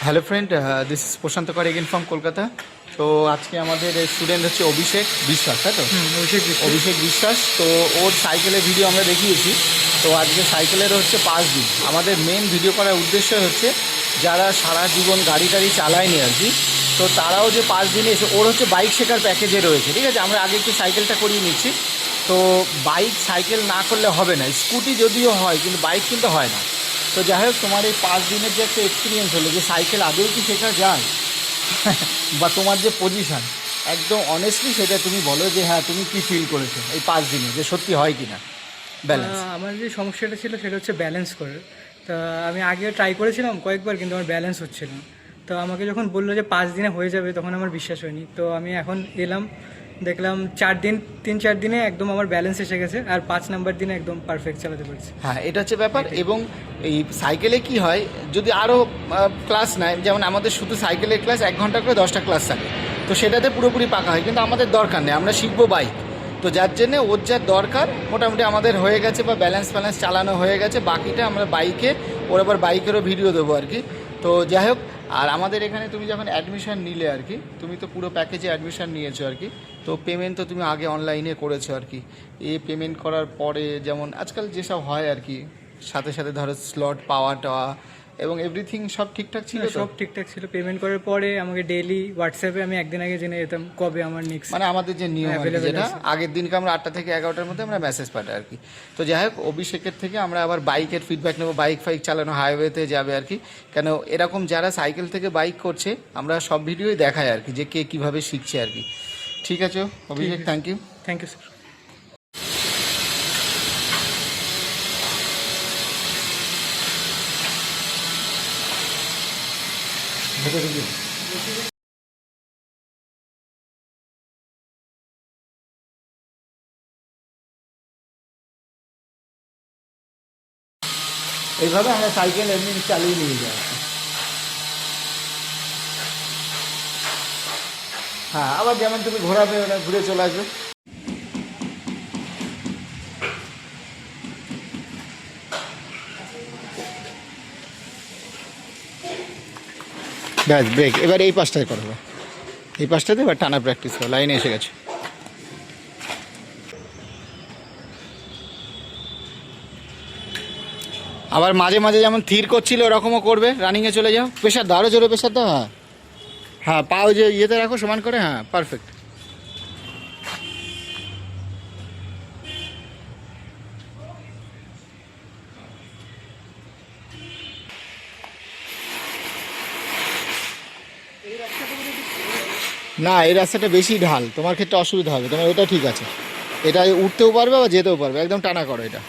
Hello friend, this is প্রশান্ত কর again from Kolkata. তো আজকে আমাদের স্টুডেন্ট হচ্ছে অভিষেক বিশ্বাস, তাই তো? অভিষেক বিশ্বাস। তো ওর সাইকেলের ভিডিও আমরা দেখিয়েছি। তো আজকে সাইকেলের হচ্ছে 5 দিন। আমাদের মেন ভিডিও করার উদ্দেশ্য হচ্ছে যারা সারা জীবন গাড়ি টাড়ি চালায়নি আর কি, তো তারাও যে 5 দিনে এসে ওর হচ্ছে বাইক শেখার প্যাকেজে রয়েছে, ঠিক আছে? আমরা আগে একটু সাইকেলটা করিয়ে নিচ্ছি। তো বাইক সাইকেল না করলে হবে না, স্কুটি যদিও হয় কিন্তু বাইক কিন্তু হয় না। তো যাই হোক, তোমার এই 5 দিনের যে একটা এক্সপিরিয়েন্স হলো যে সাইকেল আদৌ কি শেখা যায় বা তোমার যে পজিশান, একদম অনেস্টলি সেটা তুমি বলো যে হ্যাঁ তুমি কি ফিল করেছো এই 5 দিনে, যে সত্যি হয় কি না ব্যালেন্স। আমার যে সমস্যাটা ছিল সেটা হচ্ছে ব্যালেন্স করার। তা আমি আগে ট্রাই করেছিলাম কয়েকবার, কিন্তু আমার ব্যালেন্স হচ্ছিল না। তো আমাকে যখন বললো যে 5 দিনে হয়ে যাবে, তখন আমার বিশ্বাস হয়নি। তো আমি এখন এলাম, দেখলাম 3-4 দিনে একদম আমার ব্যালেন্স এসে গেছে, আর 5 নাম্বার দিনে একদম পারফেক্ট চালাতে পারছি। হ্যাঁ, এটা হচ্ছে ব্যাপার। এবং এই সাইকেলে কি হয়, যদি আরও ক্লাস নেয়, যেমন আমাদের শুধু সাইকেলের ক্লাস 1 ঘন্টা করে 10টা ক্লাস থাকে, তো সেটাতে পুরোপুরি পাকা হয়, কিন্তু আমাদের দরকার নেই, আমরা শিখবো বাইক। তো যার জন্যে ওর যা দরকার মোটামুটি আমাদের হয়ে গেছে, বা ব্যালেন্স চালানো হয়ে গেছে। বাকিটা আমরা বাইকে, ওর আবার বাইকেরও ভিডিও দেবো আর কি। তো যাই হোক, আর আমাদের এখানে তুমি যখন অ্যাডমিশন নিলে আর কি, তুমি তো পুরো প্যাকেজে অ্যাডমিশন নিয়েছো আর কি। তো পেমেন্ট তো তুমি আগে অনলাইনে করেছো আর কি। এই পেমেন্ট করার পরে যেমন আজকাল যেসব হয় আর কি, সাথে সাথে ধরো স্লট পাওয়া টাওয়া এবং এভরিথিং সব ঠিকঠাক ছিল তো? সব ঠিকঠাক ছিল। পেমেন্ট করার পরে আমাকে ডেইলি হোয়াটসঅ্যাপে আমি একদিন আগে জেনে যেতাম কবে আমার নেক্সট, মানে আমাদের যে নিয়ম আর কি, যেটা আগের দিনকে আমরা 8টা থেকে 11টার মধ্যে আমরা মেসেজ পাঠাই আর কি। তো যাই হোক, অভিষেকের থেকে আমরা আবার বাইকের ফিডব্যাক নেবো, বাইক ফাইক চালানো হাইওয়েতে যাবে আর কি। কেন এরকম যারা সাইকেল থেকে বাইক করছে আমরা সব ভিডিওই দেখাই আর কি, যে কে কীভাবে শিখছে আর কি। ঠিক আছে Abhishek, thank you. Thank you sir. এইভাবে আমরা সাইকেল এমনি চালিয়ে নিয়ে যাই। হ্যাঁ, আবার যেমন তুমি ঘোরাবে, ওরা ঘুরে চলে আসবে। ব্যাস, ব্রেক এবার এই পাশটায় করবে, এই পাশটাতে এবার টানা প্র্যাকটিস করো। লাইনে এসে গেছে। আবার মাঝে মাঝে যেমন থির করছিল ওরকমও করবে, রানিংয়ে চলে যাও। প্রেশার দাও, আরও জোরে প্রেশার দাও। হ্যাঁ হ্যাঁ, পাও যে ইয়েতে রাখো সমান করে। হ্যাঁ, পারফেক্ট। না, এই রাস্তাটা বেশি ঢাল, তোমার ক্ষেত্রে অসুবিধা হবে। তোমার এটা ঠিক আছে, এটা উঠতেও পারবে বা যেতেও পারবে। একদম টানা করো এটা।